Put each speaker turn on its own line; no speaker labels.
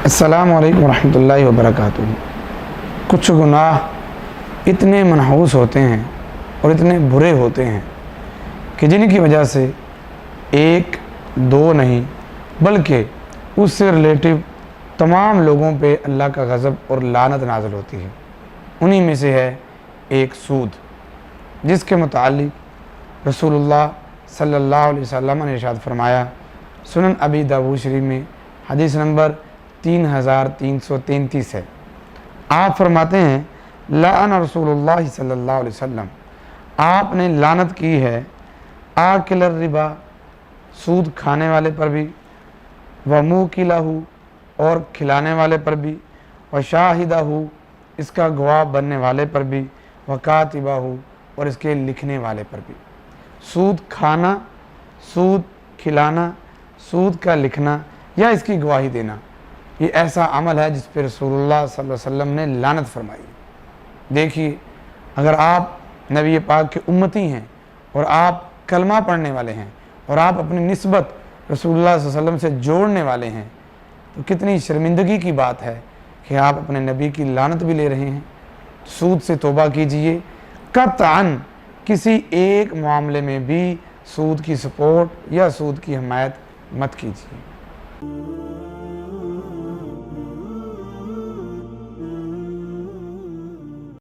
अस्सलामु अलैकुम रहमतुल्लाहि व बरकातुहू। कुछ गुनाह इतने मनहूस होते हैं और इतने बुरे होते हैं कि जिनकी वजह से एक दो नहीं बल्कि उससे रिलेटिव तमाम लोगों पे अल्लाह का गज़ब और लानत नाज़िल होती है। उन्हीं में से है एक सूद, जिसके मुतालिक रसूलुल्लाह सल्लल्लाहु अलैहि वसल्लम ने इरशाद फरमाया, सुनन अबी दाऊद शरीफ में हदीस नंबर 3333 है। आप फरमाते हैं, लाअन रसूलुल्लाह सल्लल्लाहु अलैहि वसल्लम, आपने लानत की है आकिल रिबा, सूद खाने वाले पर भी, व मुकिलहू, और खिलाने वाले पर भी, व शाहिदहू, इसका गवाह बनने वाले पर भी, व कातिबहू, और इसके लिखने वाले पर भी। सूद खाना, सूद खिलाना, सूद का लिखना या इसकी गवाही देना, ये ऐसा अमल है जिस पर रसूलुल्लाह सल्लल्लाहु अलैहि वसल्लम ने लानत फरमाई। देखिए, अगर आप नबी पाक के उम्मती हैं और आप कलमा पढ़ने वाले हैं और आप अपनी निस्बत रसूलुल्लाह सल्लल्लाहु अलैहि वसल्लम से जोड़ने वाले हैं, तो कितनी शर्मिंदगी की बात है कि आप अपने नबी की लानत भी ले रहे हैं। सूद से तौबा कीजिए, कतअन किसी एक मामले में भी सूद की सपोर्ट या सूद की हमायत मत कीजिए।